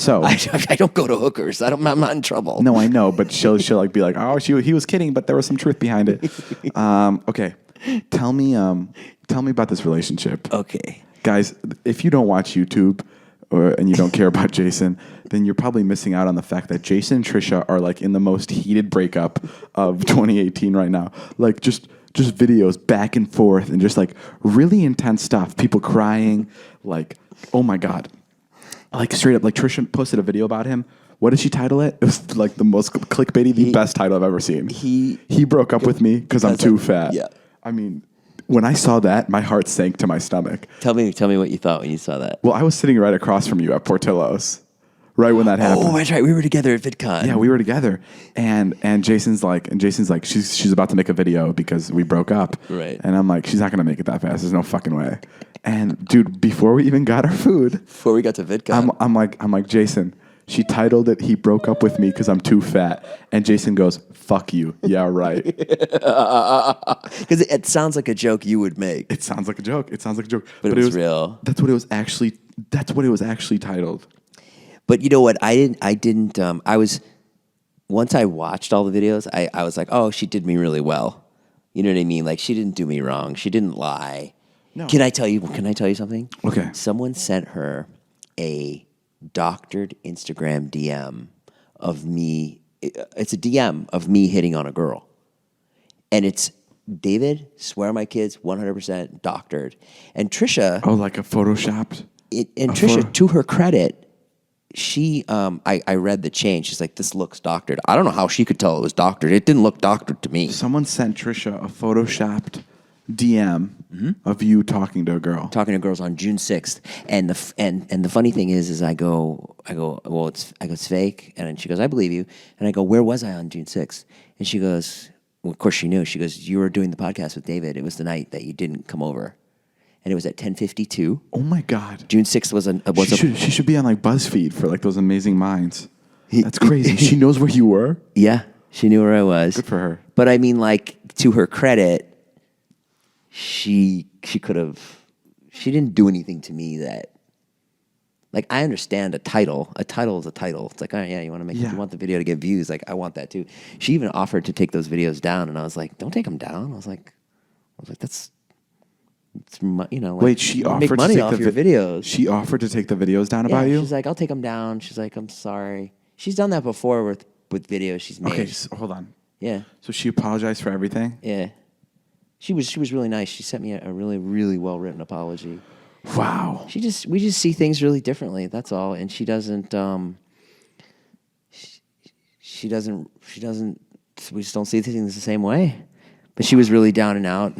So I don't go to hookers. I'm not in trouble. No, I know, but she'll like be like, oh, he was kidding, but there was some truth behind it. Okay, tell me about this relationship. Okay, guys, if you don't watch YouTube and you don't care about Jason, then you're probably missing out on the fact that Jason and Trisha are like in the most heated breakup of 2018 right now. Like just videos back and forth and just like really intense stuff. People crying, like, oh my God. Like straight up, like Trisha posted a video about him. What did she title it? It was like the most clickbaity, the best title I've ever seen. He broke up with me because I'm too fat. Yeah. I mean, when I saw that, my heart sank to my stomach. Tell me what you thought when you saw that. Well, I was sitting right across from you at Portillo's, right when that happened. Oh, that's right. We were together at VidCon. Yeah, we were together, and Jason's like, she's about to make a video because we broke up. Right. And I'm like, she's not gonna make it that fast. There's no fucking way. And dude, before we even got our food, before we got to VidCon, I'm like, Jason, she titled it, "He broke up with me because I'm too fat," and Jason goes, "Fuck you." Yeah, right. Because it sounds like a joke you would make. It sounds like a joke. But it was real. That's what it was actually titled. But you know what? Once I watched all the videos, I was like, oh, she did me really well. You know what I mean? Like, she didn't do me wrong. She didn't lie. No. Can I tell you something? Okay. Someone sent her a doctored Instagram DM of me. It's a DM of me hitting on a girl. And it's, David, swear on my kids, 100% doctored. And Trisha. Oh, like a photoshopped? Trisha, to her credit, she, I read the change. She's like, this looks doctored. I don't know how she could tell it was doctored. It didn't look doctored to me. Someone sent Trisha a photoshopped DM of you talking to a girl. Talking to girls on June 6th. And the funny thing is I go, well, it's fake. And she goes, I believe you. And I go, where was I on June 6th? And she goes, well, of course she knew. She goes, you were doing the podcast with David. It was the night that you didn't come over. And it was at 10:52. Oh my God! June 6th was she should be on like BuzzFeed for like those amazing minds. That's crazy. She knows where you were. Yeah, she knew where I was. Good for her. But I mean, like, to her credit, she could have. She didn't do anything to me that. Like, I understand a title. A title is a title. It's like, oh yeah, you want the video to get views. Like, I want that too. She even offered to take those videos down, and I was like, don't take them down. I was like, that's. It's, you know, like, wait, she offered make money to take off your videos. She offered to take the videos down about you? She's like, I'll take them down. She's like, I'm sorry. She's done that before with videos she's made. Okay, so hold on. Yeah. So she apologized for everything? Yeah. She was really nice. She sent me a really, really well written apology. Wow. We just see things really differently. That's all. And she doesn't. She doesn't. We just don't see things the same way. But she was really down and out,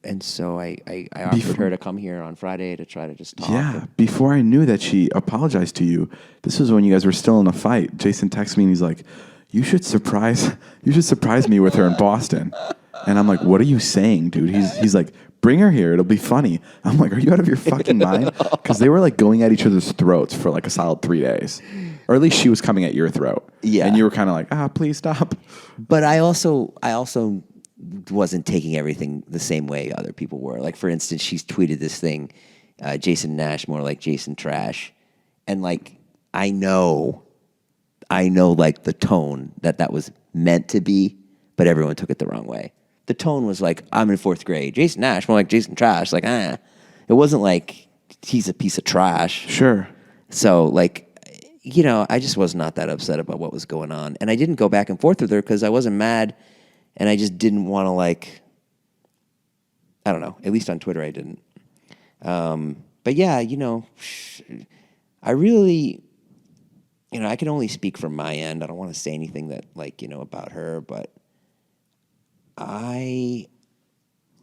and so I offered her to come here on Friday to try to just talk. Yeah, before I knew that she apologized to you, this was when you guys were still in a fight. Jason texts me and he's like, you should surprise me with her in Boston. And I'm like, what are you saying, dude? He's like, bring her here. It'll be funny. I'm like, are you out of your fucking mind? Because they were like going at each other's throats for like a solid 3 days. Or at least she was coming at your throat. Yeah. And you were kind of like, please stop. But I also wasn't taking everything the same way other people were. Like, for instance, she's tweeted this thing, Jason Nash, more like Jason Trash. And like, I know like the tone that was meant to be, but everyone took it the wrong way. The tone was like, I'm in 4th grade. Jason Nash, more like Jason Trash. Like, It wasn't like he's a piece of trash. Sure. So like, you know, I just was not that upset about what was going on. And I didn't go back and forth with her because I wasn't mad. And I just didn't want to, like, I don't know. At least on Twitter, I didn't. But yeah, you know, I really, you know, I can only speak from my end. I don't want to say anything that, like, you know, about her. But I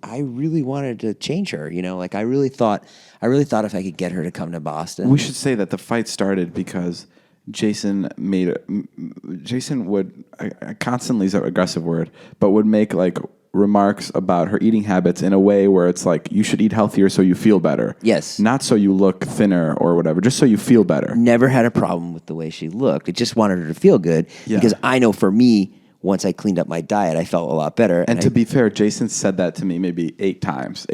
really wanted to change her. You know, like I really thought if I could get her to come to Boston. We should say that the fight started because Jason would constantly is an aggressive word, but would make like remarks about her eating habits in a way where it's like you should eat healthier so you feel better. Yes. Not so you look thinner or whatever, just so you feel better. Never had a problem with the way she looked. It just wanted her to feel good because I know for me, once I cleaned up my diet, I felt a lot better. And to be fair, Jason said that to me maybe 8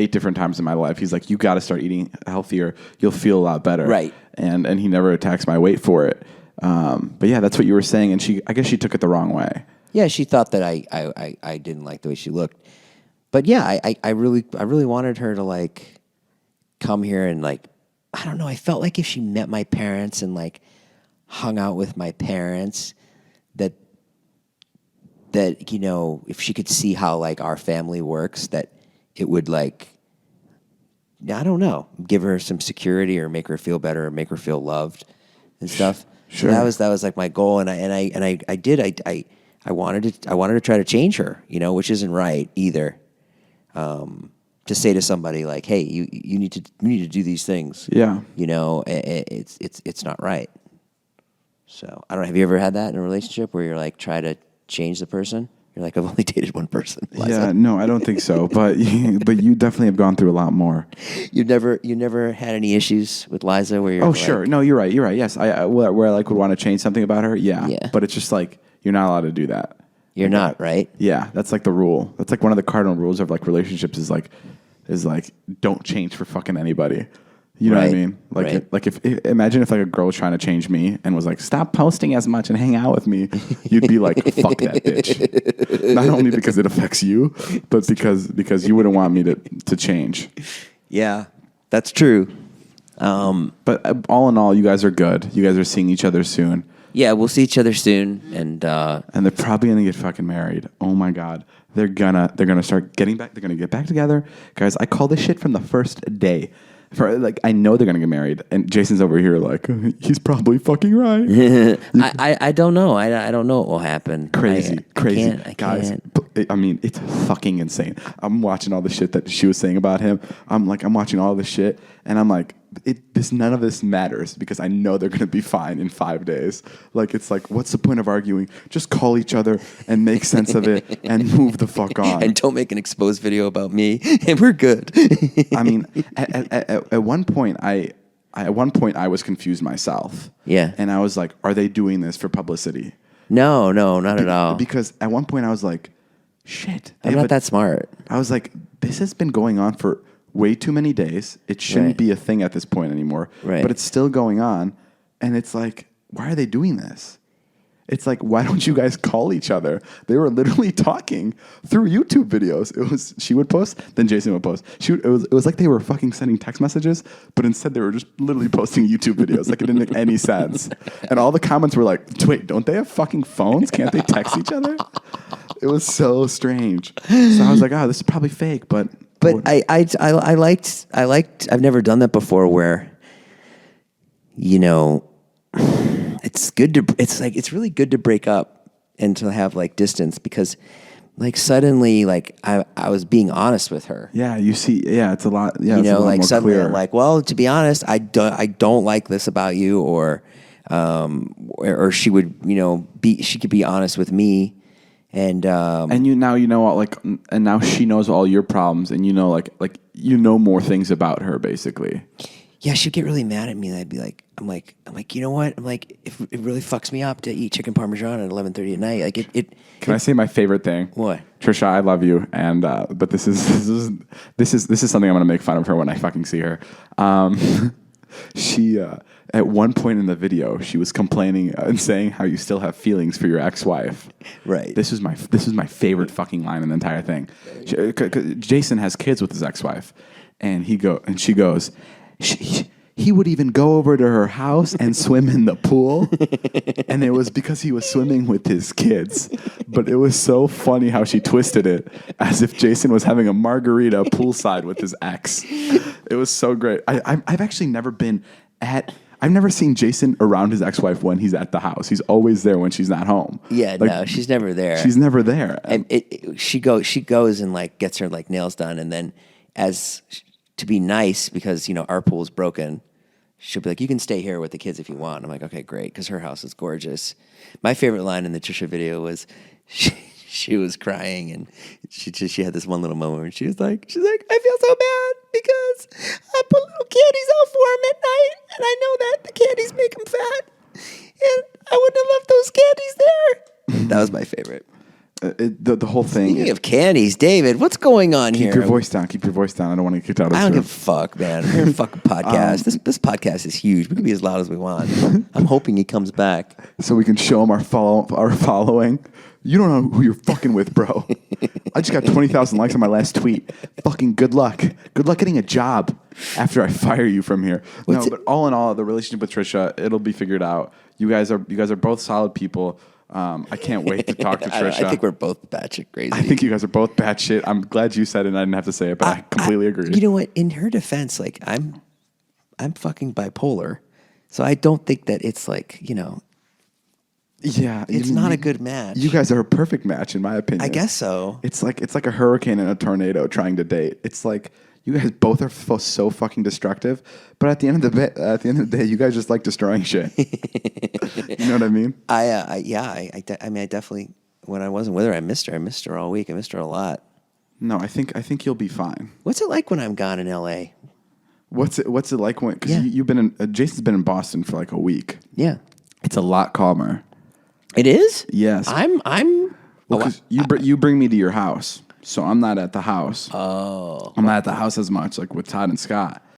different times in my life. He's like, you got to start eating healthier. You'll feel a lot better. Right. and he never attacks my weight for it. But yeah, that's what you were saying, and I guess she took it the wrong way. Yeah, she thought that I didn't like the way she looked. But yeah, I really wanted her to like come here and like, I don't know, I felt like if she met my parents and like hung out with my parents, that you know, if she could see how like our family works, that it would like, I don't know, give her some security or make her feel better or make her feel loved and stuff. Sure. So that was like my goal, and I wanted to try to change her, you know, which isn't right either. To say to somebody like, hey, you need to do these things. Yeah. You know, it's not right. So I don't know. Have you ever had that in a relationship where you're like try to change the person? You're like, I've only dated one person. Liza. Yeah, no, I don't think so. But you definitely have gone through a lot more. You never had any issues with Liza where you're like, sure. No, you're right. Yes, where I like would want to change something about her. Yeah. But it's just like you're not allowed to do that. You're not, right? Yeah, that's like the rule. That's like one of the cardinal rules of like relationships is like don't change for fucking anybody. You know what I mean? Like if imagine if like a girl was trying to change me and was like, stop posting as much and hang out with me, you'd be like, fuck that bitch. Not only because it affects you, but because you wouldn't want me to change. Yeah, that's true. But all in all, you guys are good. You guys are seeing each other soon. Yeah, we'll see each other soon, and they're probably gonna get fucking married. Oh my god, they're gonna start getting back. They're gonna get back together, guys. I call this shit from the first day. For like, I know they're gonna get married, and Jason's over here like he's probably fucking right. I don't know. I don't know what will happen. Crazy. I Guys. can't. I mean, it's fucking insane. I'm watching all the shit that she was saying about him. I'm watching all this shit, and I'm like, none of this matters because I know they're gonna be fine in 5 days. Like, it's like, what's the point of arguing? Just call each other and make sense of it and move the fuck on. And don't make an exposed video about me, and we're good. I mean, at one point, I was confused myself. Yeah. And I was like, are they doing this for publicity? No, not at all. Because at one point I was like, shit. I'm not that smart. I was like, this has been going on for way too many days. It shouldn't be a thing at this point anymore. Right. But it's still going on. And it's like, why are they doing this? It's like, why don't you guys call each other? They were literally talking through YouTube videos. It was, she would post, then Jason would post. It was like they were fucking sending text messages, but instead they were just literally posting YouTube videos. Like, it didn't make any sense. And all the comments were like, wait, don't they have fucking phones? Can't they text each other? It was so strange. So I was like, oh, this is probably fake, but I liked, I've never done that before where, you know, it's really good to break up and to have like distance because like suddenly like I was being honest with her. Yeah, you see, yeah, it's a lot. Yeah, you it's know, a lot like more suddenly clear. I'm like, well, to be honest, I don't like this about you, or she would, you know, she could be honest with me, and you know what, like, and now she knows all your problems, and you know, like you know more things about her, basically. Yeah, she'd get really mad at me, and I'd be like, I'm like, you know what? I'm like, if it really fucks me up to eat chicken parmesan at 11:30 at night. Like it. Can I say my favorite thing? What? Trisha, I love you, and but this is something I'm gonna make fun of her when I fucking see her. She at one point in the video, she was complaining and saying how you still have feelings for your ex-wife. Right. This is my favorite fucking line in the entire thing. Jason has kids with his ex-wife, and she goes. He would even go over to her house and swim in the pool. And it was because he was swimming with his kids. But it was so funny how she twisted it as if Jason was having a margarita poolside with his ex. It was so great. I've actually never I've never seen Jason around his ex-wife when he's at the house. He's always there when she's not home. Yeah, like, no, she's never there. She's never there. And she goes and like gets her like nails done, and then to be nice because, you know, our pool is broken, she'll be like, you can stay here with the kids if you want. I'm like, okay, great, because her house is gorgeous. My favorite line in the Trisha video was she was crying, and she had this one little moment where she's like, I feel so bad because I put little candies out for him at night, and I know that the candies make him fat, and I wouldn't have left those candies there. That was my favorite. The whole thing. Speaking of candies, David, what's going on here? Keep your voice down. Keep your voice down. I don't want to get kicked out of I don't this give a fuck, man. We're a fucking podcast. This podcast is huge. We can be as loud as we want. I'm hoping he comes back. So we can show him our following. You don't know who you're fucking with, bro. I just got 20,000 likes on my last tweet. Fucking good luck. Good luck getting a job after I fire you from here. But all in all, the relationship with Trisha, it'll be figured out. You guys are both solid people. I can't wait to talk to Trisha. I think we're both batshit crazy. I think you guys are both batshit. I'm glad you said it and I didn't have to say it, but I completely agree. You know what? In her defense, like I'm fucking bipolar. So I don't think that it's like, yeah, it's not a good match. You guys are a perfect match, in my opinion. I guess so. It's like a hurricane and a tornado trying to date. It's like you guys both are so fucking destructive, but at the end of the day, you guys just like destroying shit. You know what I mean? I definitely, when I wasn't with her, I missed her. I missed her all week. I missed her a lot. No, I think you'll be fine. What's it like when I'm gone in L.A.? What's it like when? Because you've been in Jason's been in Boston for like a week. Yeah, it's a lot calmer. It is? Yes. I'm well, because you bring me to your house, so I'm not at the house. Oh. I'm not at the house as much, like with Todd and Scott.